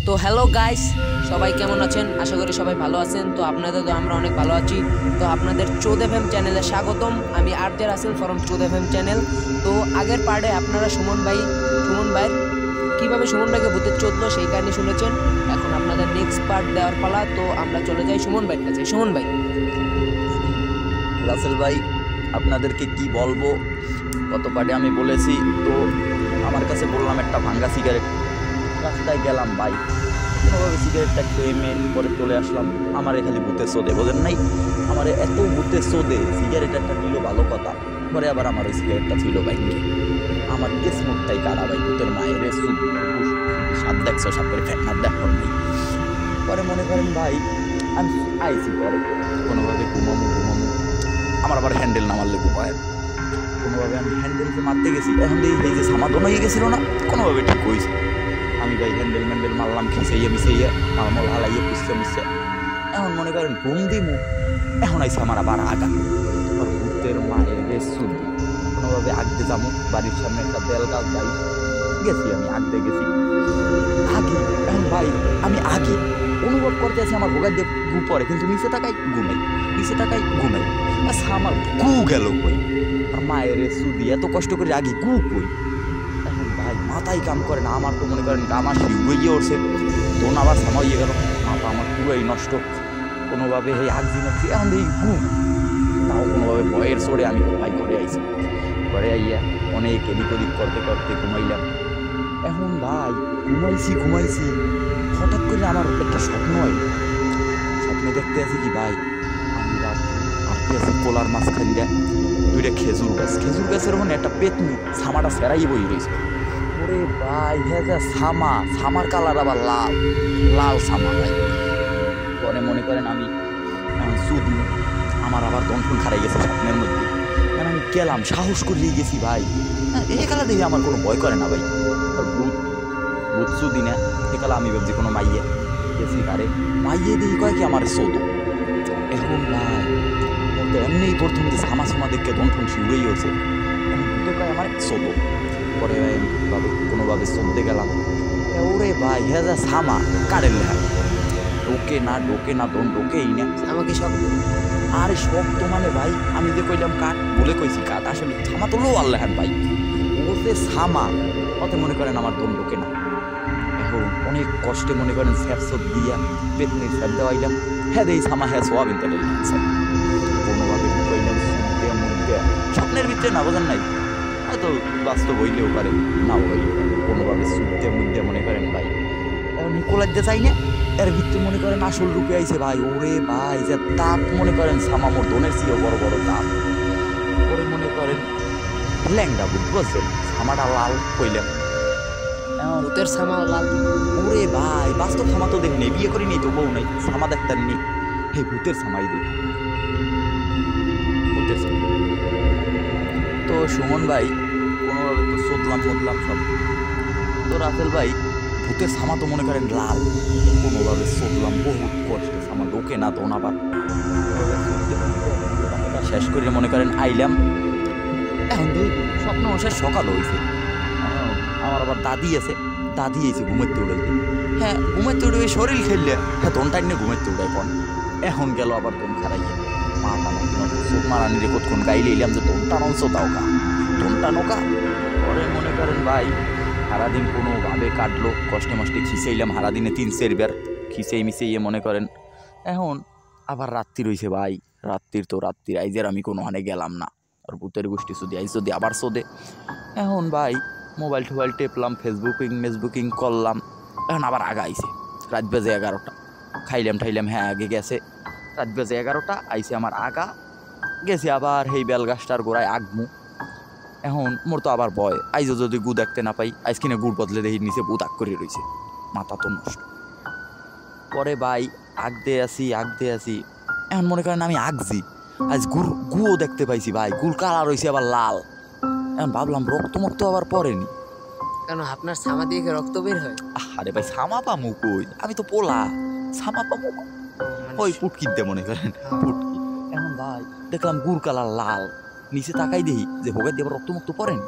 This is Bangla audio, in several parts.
তো হ্যালো গাইস, সবাই কেমন আছেন? আশা করি সবাই ভালো আছেন। তো আপনাদের তো আমরা অনেক ভালো আছি। তো আপনাদের চোদ এফএম চ্যানেলে স্বাগতম। আমি আরজে রাসেল ফ্রম চোদ এফএম চ্যানেল। তো আগের পার্টে আপনারা সুমন ভাই কীভাবে সুমন ভাইকে ভূতে চোদলো সেই কাহিনী শুনেছেন। এখন আপনাদের নেক্সট পার্ট দেওয়ার পালা। তো আমরা চলে যাই সুমন ভাইয়ের কাছে। সুমন ভাই। রাসেল ভাই, আপনাদেরকে কি বলবো, গত পার্টে আমি বলেছি তো আমার কাছে বললাম একটা ভাঙ্গা সিগারেট, রাস্তায় গেলাম ভাই, কোনোভাবে সিগারেটটা খেয়ে মেয়ে পরে চলে আসলাম। আমার খালি ভূতে সোদে, বোঝেন নাই, আমার এত ভূতে সোদে। সিগারেট একটা ছিল ভালো কথা, পরে আবার আমার ওই সিগারেটটা ছিল বাইকে। আমার কিসমুটটাই কাটা ভাই, ভূতের মায়ের সাপ দেখছো, সাপের ফেটনার দেখো নেই। পরে মনে করেন ভাই আমি আইসি, পরে কোনোভাবে ঘুমামো, আমার আবার হ্যান্ডেল না মারলে ঘুমায়, কোনোভাবে আমি হ্যান্ডেলকে মারতে গেছি। এখন এই যে সমাধান হয়ে গেছিল না, কোনোভাবে ঠিক হয়েছে। আমি ভাই হ্যান্ডেল মারলাম, খিসাইয়া মিশাইয়া মালমল হালাইয়া পুষতে মিশছে। এখন মনে করেন ঘুম দিমু, এখন আইসে আমার আবার আগা, আবার ভূতের মায়ের শুধু কোনোভাবে আগতে যাবো। বাড়ির সামনে একটা বেল গাছ ভাই, গেছি আমি আগতে গেছি আগে। এখন ভাই আমি আগে অনুভব করতে আছি আমার ভোগার দিয়ে ঘু পড়ে, কিন্তু নিচে টাকায় ঘুমাই, নিচে টাকায় ঘুমাই। আচ্ছা আমার ঘু গেল কই, আর মায়ের সুদি এত কষ্ট করে আগে ঘু কই। এখন ভাই মাথায় কাম করে না, আমার তো মনে করেন আমার শিউয়ে উঠছে, তখন আবার সামাইয়ে গেল, মাথা আমার পুরোই নষ্ট। কোনোভাবে এই আগজি নাচ্ছি, এখন এই ঘুম, তাও কোনোভাবে ভয়ের চড়ে আমি ভাই ঘরে আইছি। ঘরে আইয়া অনেক এদিক ওদিক করতে করতে ঘুমাইলাম। এখন ভাই ঘুমাইছি, হঠাৎ করে আমার একটা স্বপ্ন হয়। স্বপ্নে দেখতে আছি কি ভাই, আমি রাত আটতে আছি কোলার মাঝখান দিয়ে দুইটা খেজুর গাছের ওখানে একটা পেতনি ছামাটা সেরাই বই রয়েছে। ওরে ভাই হ্যাঁ যা ছামার কালার আবার লাল ছামা ভাই। পরে মনে করেন আমি সুদি, আমার আবার দমফুন খারাই গেছে স্বপ্নের মধ্যে। কারণ আমি গেলাম, সাহস করিয়ে গেছি ভাই, এই খেলা দেখে আমার কোনো ভয় করে না ভাই। বুঝছু দিনে একালা আমি ভাবছি কোনো মাইয়ে গেছি, আরে মাইয়ে দেখি কয় কি আমার সোদ। এখন ভাই তো এমনি প্রথম যে সামা দেখে দমফুন শিউরেই হয়েছে, কয় আমার সোদ। পরে ভাই কোনোভাবে চলতে গেলাম, ওরে ভাই হ্যাঁ যা সামা কারের লেখা, ডোকে না দন ডোকেই না আমাকে সব আরে শক্ত মানে ভাই, আমি যে কইলাম কাঠ বলে কইছি কাঠ, আসলে ছামা তো লো আল্লাহ ভাই, ও যে ছামা অতে মনে করেন আমার দন ডোকে না। এখন অনেক কষ্টে মনে করেন স্যাপ দিয়া পেতনির স্যাপ দেওয়াইলাম, হ্যাঁ দেই ছামা হ্যাঁ সোয়াবিন তেল লাগছে। কোনোভাবে ঢুকাইলাম মধ্যে, স্বপ্নের ভিতরে না, বোঝেন নাই, হয়তো বাস্তব হইলেও পারে না হইলেও পারে, কোনোভাবে সুখতে মধ্যে মনে করেন ভাই। এখন কোলাইতে চাই না, এর ভিতরে মনে করেন আসল রূপে আইছে ভাই। ওরে ভাই যে তাপ মনে করেন সামা মোর দনের চেয়েও বড় তাপ। ওরে মনে করেন ল্যাংডা বুঝছেন, সামাটা লাল কইলাম, ভূতের সামা লাল। ওরে ভাই বাস্তব সামা তো দেখ নেই, বিয়ে করি নেই তো বউ নাই, সামা দেখতেন নি, হে ভূতের সামাই দেখ, ভূতের সামা। তো সুমন ভাই কোনোভাবে তো চোদলাম সব। তো রাসেল ভাই ভূতের সামা তো মনে করেন লাল, কোনোভাবে চোদলাম বহুত কষ্টে, সামা ডোকে না দোন। আবার শেষ করে মনে করেন আইলাম। এখন তো স্বপ্ন শেষ, সকাল হয়েছে, আমার আবার দাদি আছে ঘুমেতে উড়াইতে। হ্যাঁ ঘুমেতে উঠে শরীর খেললে, হ্যাঁ দোনটাই নিয়ে ঘুমেতে উড়াই পন। এখন গেল আবার দোন খারাইয়ে মাথা চোখ মারানি রে কতক্ষণ গাইলে এলাম যে দোনটা নৌছো তাও দোনটা নৌকা। পরে মনে করেন ভাই সারাদিন কোনোভাবে কাটলো, কষ্টে মষ্টে খিসেইলাম সারাদিনে 3-4 বার মিশাইয়ে মনে করেন। এখন আবার রাত্রি রয়েছে ভাই, রাত্রির আইজের আমি কোনো হানে গেলাম না, আর ভূতের গোষ্ঠী যদি আবার সোদে। এখন ভাই মোবাইল টোবাইল টেপলাম, ফেসবুকিং করলাম। এখন আবার আগা আইছে, রাত বাজে 11টা, খাইলাম হ্যাঁ আগে গেছে, রাত বাজে 11টা আইছে আমার আগা, গেছি আবার সেই বেলগাছটার গোড়ায় আগমু। এখন মোর তো আবার ভয়, আইজও যদি গু দেখতে না পাই, আইজ কিনে গুড় বদলে দেখি নিচে ভূত আগ করে রয়েছে, মাথা তো নষ্ট। পরে ভাই আগতে আসি, এখন মনে করেন আমি আগছি, আজ গুও দেখতে পাইছি ভাই, গুড় কালার হয়েছে আবার লাল। এখন ভাবলাম রক্ত আবার পড়েনি, কেন আপনার সামা দিয়ে রক্ত বের হয়? আরে ভাই সামা পামু কই, আমি তো পোলা, সামা পামু ওই পুটকির দে মনে করেন পুটকি। এখন ভাই দেখলাম গুড় কালার লাল, নিচে তাকাই দেখি যে ভোগের দিয়ে রক্ত পড়েনি,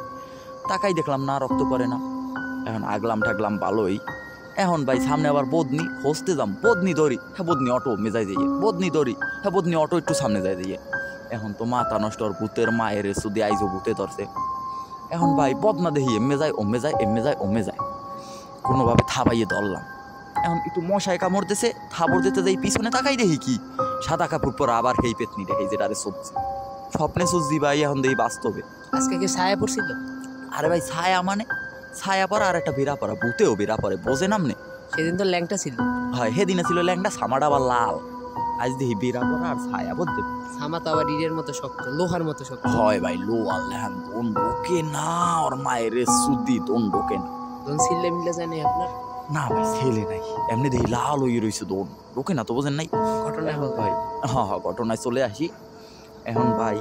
তাকাই দেখলাম না রক্ত পড়ে না। এখন আগলাম ঠাকলাম ভালোই, এখন ভাই সামনে আবার বদনি হসতে যাম, বদনি ধরি, হ্যাঁ বদনি অটো মেজাই দিয়ে, বদনি ধরি, হ্যাঁ বদনি অটো একটু সামনে যাই দিয়ে। এখন তো মাথা নষ্ট, আর ভূতের মায়ের সুদি আইজো ভূতে ধরছে। এখন ভাই বদনা দেখি এমে যায় ওমে যায়, এমে যায় ওমে যায়, কোনোভাবে থাবাইয়ে ধরলাম। এখন একটু মশায় কামড় দিছে, থাবড় দিতে যাই, পিছনে তাকাই দেখি কি সাদা কাপড় পরা আবার সেই পেতনি দেখি যেটা আরে সবজি স্বপ্নে সবজি ভাই, এখন দেখি বাস্তবে। আজকে কি ছায়া পড়ছিল? আরে ভাই ছায়া মানে ছায়া পরা, আর একটা বিরা পরা, ভূতেও বিরা পরে, বোঝে নামনে। সেদিন তো ল্যাংটা ছিল। হয় সেদিনে ছিল ল্যাংটা, সামাটা আবার লাল, আজ দেখি বিরা পরা আর ছায়া বুঝতে। ছামা তো আবার ইটের মতো শক্ত, লোহার মতো শক্ত। হয় ভাই লো আল্লাহ দোন ঢোকে না, ওর মায়ের সুদি দোন ঢোকে না। দোন ছিললে মিলে যায় নাই আপনার? না ভাই ছেলে নাই, এমনি দেখি লাল হয়ে রয়েছে দোন ঢোকে না তো, বোঝেন নাই ঘটনা ভাই। হ্যাঁ হ্যাঁ ঘটনায় চলে আসি। এখন ভাই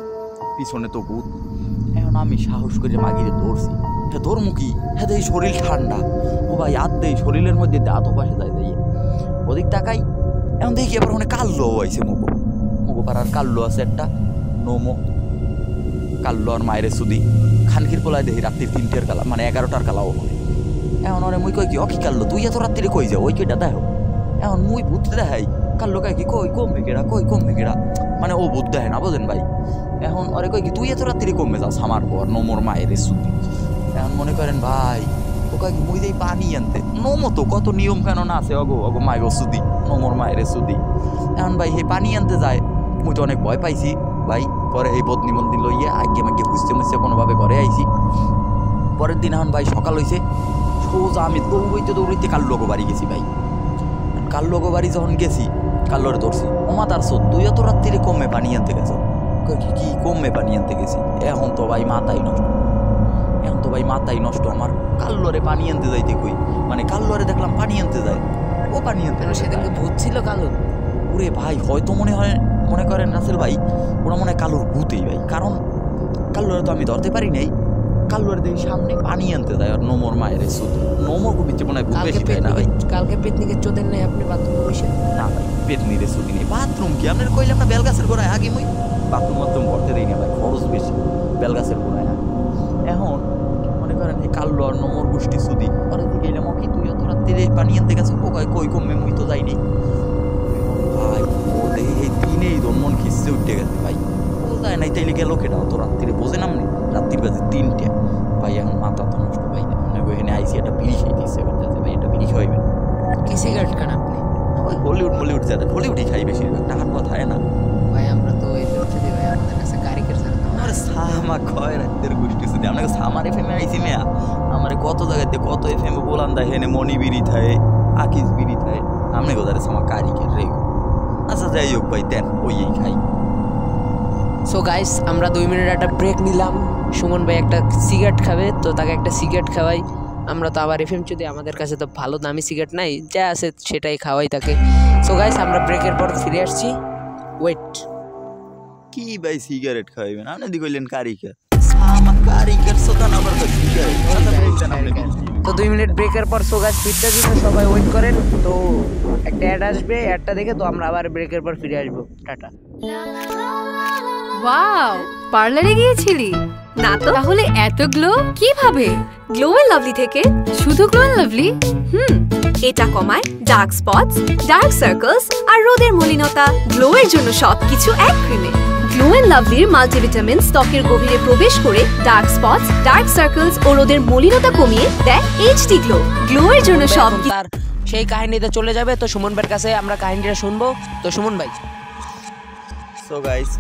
পিছনে তো ভূত, এখন আমি সাহস করে মাগিরে ধরছি, হ্যাঁ ধরমু কি, হ্যাঁ দেখি শরীর ঠান্ডা, ও ভাই হাত দেই শরীরের মধ্যে দাঁতও পাশে যায় যাইয়ে ওদিক তাকাই। এখন দেখি এবার ওখানে কাল্লো আইছে, মুগো মুগো পাড়ার কাল্লো আছে একটা, নোমো কাল্লো আর মায়ের সুদি খানকির পোলায় দেখি রাত্রির 3টের কালা, মানে 11টার কালাও হয়। এখন ওরে মুই কই কি অকি কাল্লো তুই এত রাত্রিরে কই যাও, ওই কেটা দেখো। এখন মুই ভূত দেখাই, কাল্লো কয় কি কই কমবে কেডা, কই কমবে কেডা, মানে ও ভূত দেখে না বোঝেন ভাই। এখন ওরে কই কি তুই এত রাত্রিরে কমবে যাও আমার পর নোমোর মায়ের সুদি। এখন মনে করেন ভাই ও কয় কি মুই দেই পানি আনতে, নোমো তো কত নিয়ম কানুন আছে, অগো অগো মায়ের সুদি, নোমোর মায়ের সুদি। এখন ভাই হে পানি আনতে যায়, মুই তো অনেক ভয় পাইছি ভাই। পরে এই বদনি মন্দির লইয়া আগে মাগে খুঁজতে মুছতে কোনোভাবে ঘরে আইছি। পরের দিন এখন ভাই সকাল হয়েছে, সোজা আমি দৌড়াইতে দৌড়াইতে কাল্লোগো বাড়ি গেছি ভাই। কাল্লোগো বাড়ি যখন গেছি, কাল্লোরে ধরছি, ওমা তার সো তুই এত রাত্রিরে কমে পানি আনতে গেছো, কি কমে পানি আনতে গেছি। এখন তো ভাই মাথাই নষ্ট, এখন তো ভাই মাথাই নষ্ট আমার। কাল্লোরে পানি আনতে যাইতে কই, মানে কাল্লোরে দেখলাম পানি আনতে যায়, ও পানি আনতে সেদিনকে ভূত ছিল কালো? ওরে ভাই হয়তো মনে হয়, মনে করেন রাসেল ভাই ওরা মনে হয় কালোর ভূতেই ভাই, কারণ কাল্লোরে তো আমি ধরতে পারি নাই। কাল্লোরে দেখি সামনে পানি আনতে যায়, আর নোমর মায়ের সুদি, নোমর বিচ্ছে মনে হয় ভূত বেশি পায় না ভাই। কালকে পেতনিকে চোদের নেই আপনি বাথরুমে বসে? না ভাই পেতনির সুদি নেই, বাথরুম কি আপনার কইলাম না বেলগাছের গোড়ায় আগে মুই বাথরুম বাথরুম করতে দেই না ভাই, খরচ বেশি বেলগাছের গোড়ায়। এখন মনে করেন এই কাল্লো আর নোমর গোষ্ঠী সুদি, পরে দিকে এলাম কি তুই এত রাত্রিরে পানি আনতে গেছো, ও কয় কই কমে মুই তো যাইনি ভাই। ও দেখি এই দিনেই তোর মন খিসে উঠে গেছে ভাই, ও যায় নাই তাইলে গেল কেটা তো রাত্রিরে, বোঝে না রাত্রির বাজে 3টে ভাই। এখন মাথা তো নষ্ট ভাই, এখানে আইসি একটা বিড়ি খাই দিচ্ছে ভাই, এটা বিড়ি খাইবেন কি সিগারেট খান আপনি? ওই হলিউড মলিউড যাদের হলিউডই খাই বেশিরভাগ, টাকার কথা হয় না ভাই। আমরা তো এই ধরতে দিই ভাই, আমাদের কাছে কারিগর ছাড়া তো আমার সামা কয় রাতের গোষ্ঠী শুধু আপনাকে সামার এফএম আইসি মেয়া, আমার কত জায়গাতে কত এফএম বলান দেয়, হেনে মনি বিড়ি থাকে, আকিস বিড়ি থাকে, আপনি কোথায় সামা কারিগর রে। আচ্ছা যাই হোক ভাই দেন ওই খাই। সো গাইস আমরা 2 মিনিট একটা ব্রেক নিলাম, সুমন ভাই একটা সিগারেট খাবে, তো তাকে একটা সিগারেট খাওয়াই। আমরা তো আবার এফএম যদি, আমাদের কাছে তো ভালো দামি সিগারেট নাই, যা আছে সেটাই খাওয়াই তাকে। সো গাইস আমরা ব্রেকের পর ফিরে আসছি, ওয়েট। কি ভাই সিগারেট খাইবেন আপনি দি কইলেন কারিগর, সামা কারিগর সোদান আবার তো সিগারেট কথা বলছেন আপনি। তো 2 মিনিট ব্রেকের পর সো গাইস ফিরতে দিন, সবাই ওয়েট করেন। তো একটা অ্যাড আসবে, অ্যাডটা দেখে তো আমরা আবার ব্রেকের পর ফিরে আসবো। টাটা। ওয়াও, পার্লারে গিয়েছিলি? না তো, তাহলে এত গ্লো কিভাবে? গ্লো এন্ড লাভলি থেকে। শুধু গ্লো এন্ড লাভলি? এটা কমায় ডার্ক স্পটস, ডার্ক সার্কেলস আর রোদের মলিনতা। গ্লো এর জন্য সবকিছু এক ক্রিমে। গ্লো এন্ড লাভলির মাল্টিভিটামিন ত্বকের গভীরে প্রবেশ করে ডার্ক স্পটস, ডার্ক সার্কেলস ও রোদের মলিনতা কমিয়ে দেয় এইচডি গ্লো। গ্লো এর জন্য সব তার সেই কাহিনীতে চলে যাবে। তো সুমন ভাইয়ের কাছে আমরা কাহিনীটা শুনবো। তো সুমন ভাই। সো গাইস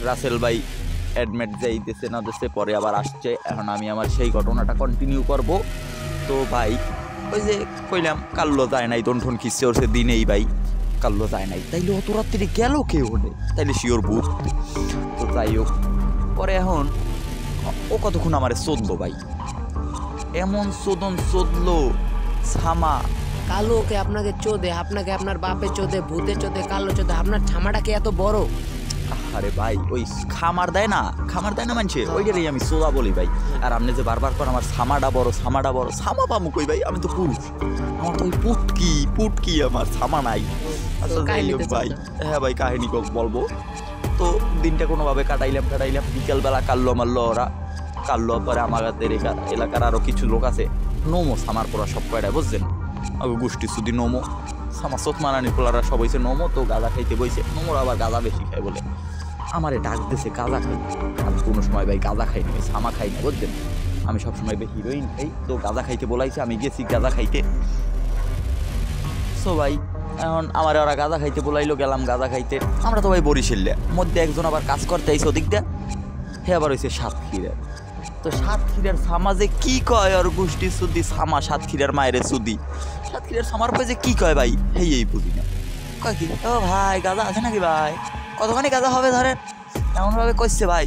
রাসেল ভাই অ্যাডমিট যাইতেছে না দেশে, পরে আবার আসছে। এখন আমি আমার সেই ঘটনাটা কন্টিনিউ করব। তো ভাই ওই যে কইলাম কাল্লো যায় নাই, দন্ঠন খিসছে ওর সে দিনেই ভাই কাল্লো যায় নাই, তাইলে অত রাত্রি গেল কে ওঠে, তাইলে শিওর ভূত। তো যাই হোক পরে এখন ও কতক্ষণ আমার চোদলো ভাই, এমন চোদন চোদলো ছামা। কালো ওকে আপনাকে চোদে, আপনাকে আপনার বাপে চোদে, ভূতে চোদে, কালো চোদে, আপনার ছামাটাকে এত বড়। আরে ভাই ওই খামার দেয় না মানছে, ওইটারই আমি সোজা বলি ভাই। আর আপনি যে বারবার করে আমার ছামাটা বড় ছামা পামু কই ভাই, আমি তো পুরুষ, আমার তো ওই পুটকি আমার ছামা নাই। আচ্ছা যাই হোক ভাই, হ্যাঁ ভাই কাহিনী বলবো। তো দিনটা কোনোভাবে কাটাইলাম। বিকেলবেলা কাল্লো মারলো ওরা, কাল্লো পরে আমাদের এলাকার আরো কিছু লোক আছে, নোমো সামার পড়া সব কয়টা বুঝছেন আগে গোষ্ঠী শুধু নোমো সামা চোখ মানানি পোলারা সব হয়েছে নোমো তো গাঁজা খাইতে বইছে নোমোর আবার গাঁজা বেশি খায় বলে আমারে ডাক দিয়েছে গাঁজা খাই আমি কোনো সময় ভাই গাঁজা খাই না সামা খাই না বুঝছেন আমি সবসময় হিরোইন খাই তো গাঁজা খাইতে বলাইছে আমি গেছি গাঁজা খাইতে সো ভাই এখন আমার ওরা গাঁজা খাইতে বলাইলো গেলাম গাঁজা খাইতে আমরা তো ভাই বরিশালে মধ্যে একজন আবার কাজ করতে আইসে ওদিক দিয়ে হে আবার হয়েছে সাতক্ষীরার তো সাতক্ষীরার সামাজে কি কয় আর গোষ্ঠী সুদি সামা সাতক্ষীরার মায়ের সুদি সাতক্ষীরার সামার পরে যে কি কয় ভাই হেই এই বুঝি না কয় কি ও ভাই গাঁজা আছে নাকি ভাই কতখানি গাঁজা হবে ধরেন এমনভাবে কইছে ভাই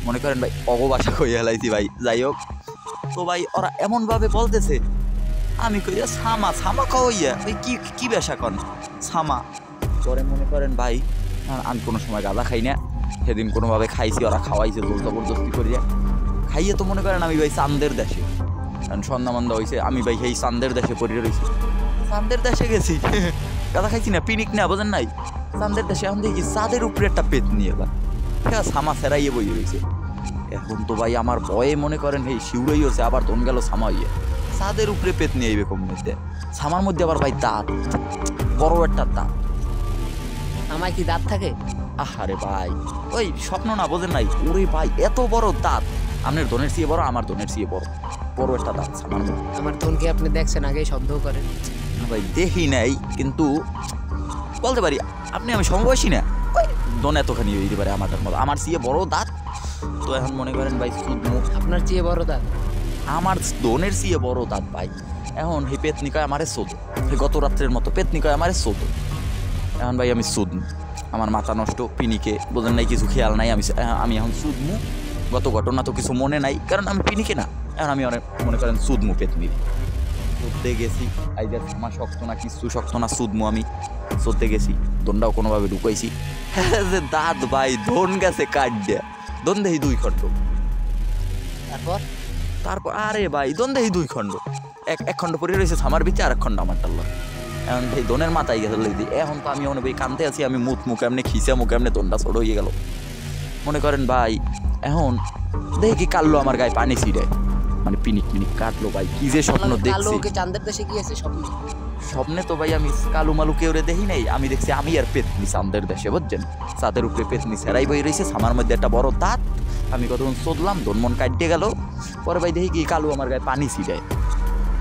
মনে করেন ভাই অগবাসা কই হেলাইছি ভাই যাই হোক তো ভাই ওরা এমনভাবে বলতেছে আমি কই সামা সামা কইয়া ওই কি কি বেশা কন সামা পরে মনে করেন ভাই আমি কোনো সময় গাঁজা খাই না সেদিন কোনোভাবে খাইছি ওরা খাওয়াইছে জোর জবরদস্তি করিয়া খাইয়ে তো মনে করেন আমি ভাই চান্দের দেশে কারণ সন্ধ্যামন্দা হয়েছে আমি ভাই সেই চান্দের দেশে পড়ে রয়েছি চান্দের দেশে গেছি গাঁজা খাইছি না পিনিক না বোঝেন নাই চান্দের দেশে এখন দেখি চাঁদের উপরে একটা পেট নিয়ে এবার হ্যাঁ সামা সেরাইয়ে বই রয়েছে এখন তো ভাই আমার ভয়ে মনে করেন এই শিউরাই হয়েছে আবার দম গেল সামা হইয়া চাঁদের উপরে পেট নিয়ে আইবে কম মধ্যে সামার মধ্যে আবার ভাই দাঁত বড় একটা দাঁত আমার কি দাঁত থাকে আহারে ভাই ওই স্বপ্ন না বোঝেন নাই ওরে ভাই এত বড় দাঁত আপনার দনের চেয়ে বড় আমার দনের চেয়ে বড় বড় একটা দাঁত সামার মধ্যে আমার ধনকে আপনি দেখছেন আগেই শব্দ করেন ভাই দেখি নাই কিন্তু বলতে পারি আপনি আমি সমবয়সী না ওই দন এতখানি হইতে পারে আমাদের মতো আমার চেয়ে বড় দাঁত তো এখন মনে করেন ভাই সুদমুখ আপনার চেয়ে বড় দাঁত আমার দনের চেয়ে বড় দাঁত ভাই এখন হে পেতনি কয় আমারে সোদ হে গত রাত্রের মতো পেতনি কয় আমারে সোদ এখন ভাই আমি সুদমু আমার মাথা নষ্ট পিনিকে বোঝেন নাই কিছু খেয়াল নাই আমি এখন সুদমু গত ঘটনা তো কিছু মনে নাই কারণ আমি পিনিকে না এখন আমি অনেক মনে করেন সুদমু পেতনি সরতে গেছি আইজার আমার শক্ত না কিছু শক্ত না সুদমু আমি সরতে গেছি দনটাও কোনোভাবে ঢুকাইছি যে দাঁত ভাই ধন গেছে কাট দেয়া দন দেহি 2 খণ্ড তারপর আরে ভাই দন দেহি 2 খণ্ড এক খণ্ড পরে রয়েছে আমার ভিতরে আর এক খণ্ড আমার টাল্লা এখন ভাই দনের মাথায় গেছে লেগে এখন তো আমি মনে ভাই কানতে আছি আমি মুখে এমনি খিসে মুখে এমনি দনটা ছোট হয়ে গেল মনে করেন ভাই এখন দেখি কি কাটলো আমার গায়ে পানি ছিটায় মানে পিনিক পিনিক কাটলো ভাই কি যে স্বপ্ন দেখছি চাঁদের দেশে গিয়েছে স্বপ্নে তো ভাই আমি কালু মালু কেউ দেখি নাই আমি দেখছি আমি আর পেতনি চাঁদের দেশে বুঝছেন চাঁদের উপরে পেতনি সেরাই বই রয়েছে আমার মধ্যে একটা বড় দাঁত আমি কতক্ষণ চোদলাম দনমন কাটতে গেল পরে ভাই দেখি কি কালু আমার গায়ে পানি ছিটায়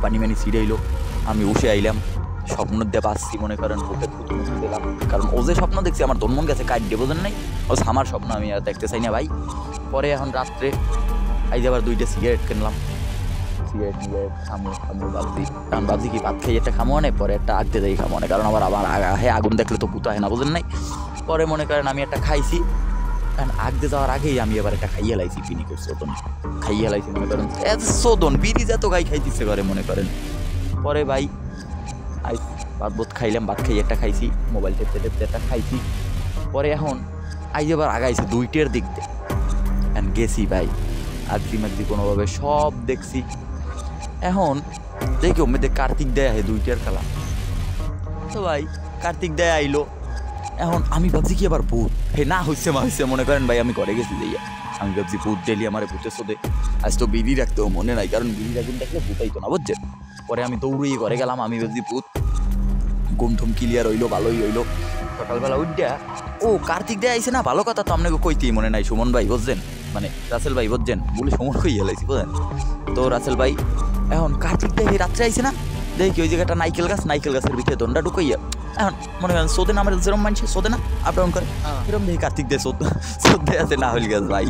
পানি মানি ছিটাইলো আমি উঠে আইলাম স্বপ্ন দিয়ে পাচ্ছি মনে করেন বুকে থুতু দিলাম কারণ ও যে স্বপ্ন দেখছি আমার দনমন গেছে কাটতে বোঝেন নাই ও আমার স্বপ্ন আমি আর দেখতে চাই না ভাই পরে এখন রাত্রে আইজ আবার 2টা সিগারেট কিনলাম সিগারেট নিয়ে খামো ভাবছি কারণ ভাবছি কি ভাত খেয়ে একটা খামো অনেক পরে একটা আগতে যাই খামো অনেক কারণ আবার হ্যাঁ আগুন দেখলে তো পুতা হয় না বোঝেন নাই পরে মনে করেন আমি একটা খাইছি কারণ আগতে যাওয়ার আগেই আমি এবার একটা খাইয়ে লাইছি পিনিকের সোদন খাইয়ে লাইছি মনে করেন সোদন বিড়ি যত গাই খাইতেছে করে মনে করেন পরে ভাই ভাত খাইলাম ভাত খাইয়ে একটা খাইছি মোবাইল টেপতে টেপতে একটা খাইছি পরে এখন আইজ এবার আগাইছে 2টার দিক দিয়ে গেছি ভাই আগদি মাগদি কোনোভাবে সব দেখছি এখন দেখি ওমেদে কার্তিক দেয় আহে 2টার খেলা তো ভাই কার্তিক দেয় আইলো এখন আমি ভাবছি কি আবার ভূত হে না হইছে মা হইছে মনে করেন ভাই আমি ঘরে গেছি যাইয়া আমি ভাবছি ভূত ডেলি আমার ভূতের সোদে আজ তো বিড়ি রাখতেও মনে নাই কারণ বিড়ি রাখুন দেখলে ভূতাইতো না বুঝছেন পরে আমি দৌড়িয়ে ঘরে গেলাম আমি ভাবছি ভূত ঘুমঠুম ক্লিয়ার হইলো ভালোই হইলো সকালবেলা উঠা ও কার্তিক দেয় আইসে না ভালো কথা তো আপনাকে কইতেই মনে নাই সুমন ভাই বুঝছেন মানে রাসেল ভাই বুঝছেন বলে সমন কই হেলাইছি বুঝলেন তো রাসেল ভাই এখন কার্তিক দেখি রাত্রে আইসে না দেখি ওই জায়গাটা নাইকেল গাছের ভিতরে দন্ডা ঢুকাইয়া এখন মনে করেন সোদে না আমার যেরকম মানছে সোদে না আপ ডাউন করে এরকম দেখি কার্তিক দেয় সোদে আছে না হইল গাছ ভাই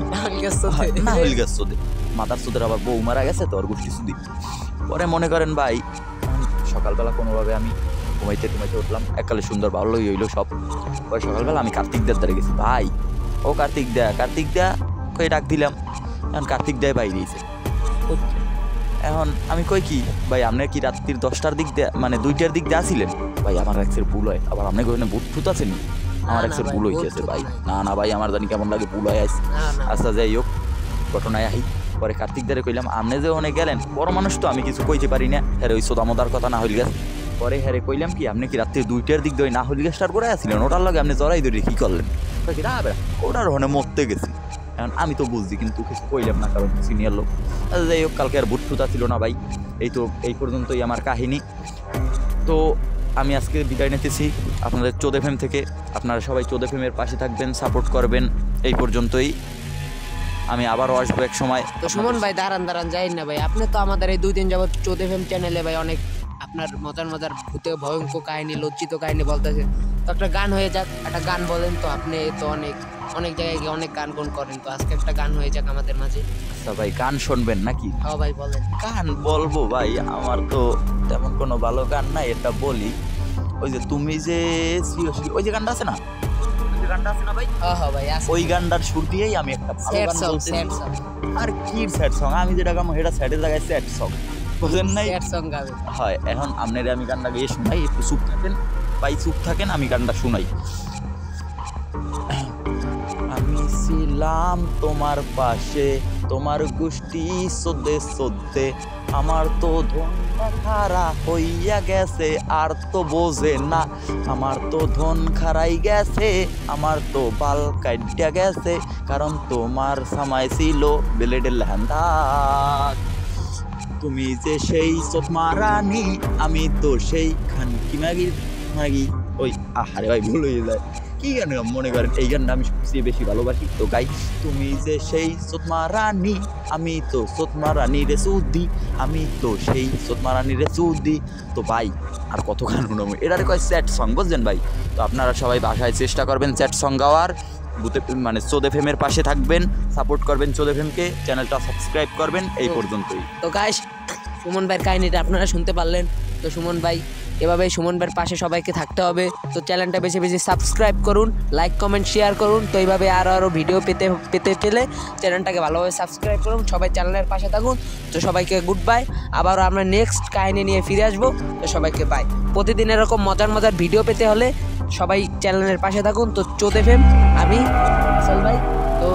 না হইল গাছ সোদে মাথার সোদের আবার বউ মারা গেছে তো আর গোষ্ঠী সুদি পরে মনে করেন ভাই সকালবেলা কোনোভাবে আমি ঘুমাইতে উঠলাম এককালে সুন্দর ভালোই হইলো সব পরে সকালবেলা আমি কার্তিক দেয়ার দ্বারা গেছি ভাই ও কার্তিক দেয়া কই ডাক দিলাম এখন কার্তিক দেয় বাইরে দিয়েছে এখন আমি কই কি ভাই আপনার কি রাত্রির 10টার দিক দিয়ে মানে 2টার দিক দিয়ে আসিলেন ভাই আমার এক্সের ভুল হয় আবার আপনার ওখানে ভূত ফুত আছে নি আমার এক্সের ভুল হয়েছে ভাই না ভাই আমার জানি কেমন লাগে ভুল হয় আসছে আচ্ছা যাই হোক ঘটনায় আহি পরে কার্তিক দারে কইলাম আপনি যে ওখানে গেলেন বড় মানুষ তো আমি কিছু কইতে পারি না হ্যাঁ ওই সোদামোদার কথা না হইল গেছে পরে হ্যাঁ কইলাম কি আপনি কি রাত্রে 2টার দিক দিয়ে না হইল গেছটার করে আসছিলেন ওটার লাগে আপনি জড়াই ধরে কি করলেন ওটার ওখানে মরতে গেছি এখন আমি তো বুঝছি কিন্তু কিছু কইলাম না কারণ সিনিয়র লোক যাই হোক কালকে আর ভূত ফুতা ছিল না ভাই এই পর্যন্তই আমার কাহিনী। তো আমি আজকে বিদায় নিতেছি আপনাদের চোদ এফএম থেকে। আপনারা সবাই চোদ এফএমের পাশে থাকবেন, সাপোর্ট করবেন। এই পর্যন্তই, আমি আবারও আসবো এক সময়। তো সুমন ভাই দাঁড়ান যাই না ভাই, আপনি তো আমাদের এই 2 দিন যাবত চোদ এফএম চ্যানেলে ভাই অনেক আপনার মজার ভূতে ভয়ঙ্কর কাহিনী, লজ্জিত কাহিনী বলতেছেন। তো একটা গান হয়ে যাক, একটা গান বলেন তো। আপনি তো অনেক জায়গায় গিয়ে অনেক গান করেন, তো আজকে একটা গান হয়ে যাক আমাদের মাঝে। আচ্ছা ভাই, গান শুনবেন নাকি? হ্যাঁ ভাই বলেন। গান বলবো ভাই, আমার তো তেমন কোনো ভালো গান নাই, এটা বলি। ওই যে তুমি যে ওই যে গানটা আছে না, হ্যাঁ ভাই ওই গানটার সুর দিয়েই আমি একটা ভালো গান বলতেছি। আর কি স্যাড সং, আমি যেটা গামো সেটা স্যাডের জায়গায় স্যাড সং, বুঝেন নাই? স্যাড সং গাবে। হয়, এখন আপনারা আমি গানটা গিয়ে শোনাই, একটু চুপ থাকেন ভাই, চুপ থাকেন, আমি গানটা শোনাই। আমি ছিলাম তোমার পাশে, তোমার গোষ্ঠী সদ্যে আমার তো ধন খারা হইয়া গেছে, আর তো বোঝে না। আমার তো ধন খারাই গেছে, আমার তো বাল কাইটা গেছে, কারণ তোমার সামাই ছিল বেলেডের লেহেন্দা। তুমি যে সেই চোখমা রানী, আমি তো সেই খানকি মাগি। ওই আহারে ভাই, ভুল হয়ে যায়। কি গান মনে করেন, এই গানটা আমি সবচেয়ে বেশি ভালোবাসি, তো গাই। তুমি যে সেই চোখমা রানী, আমি তো চোখমা রানী রে চৌদি, আমি তো সেই চোখমা রানী রে চৌদি। তো ভাই আর কত গান শুনবো, এটারে কয় স্যাড সং, বুঝছেন ভাই? তো আপনারা সবাই বাসায় চেষ্টা করবেন স্যাড সং গাওয়ার, মানে চোদ এফএমের পাশে থাকবেন, সাপোর্ট করবেন চোদ এফএমকে, চ্যানেলটা সাবস্ক্রাইব করবেন। এই পর্যন্তই। তো গাইস, সুমন ভাইয়ের কাহিনীটা আপনারা শুনতে পারলেন। তো সুমন ভাই, এভাবে সুমন ভাইয়ের পাশে সবাইকে থাকতে হবে। তো চ্যানেলটা বেশি সাবস্ক্রাইব করুন, লাইক কমেন্ট শেয়ার করুন। তো এইভাবে আরও ভিডিও পেতে পেলে চ্যানেলটাকে ভালোভাবে সাবস্ক্রাইব করুন, সবাই চ্যানেলের পাশে থাকুন। তো সবাইকে গুড বাই, আবারও আমরা নেক্সট কাহিনী নিয়ে ফিরে আসবো। তো সবাইকে বাই। প্রতিদিন এরকম মজার ভিডিও পেতে হলে সবাই চ্যানেলের পাশে থাকুন। তো চোদ এফএম, আমি আসল ভাই। তো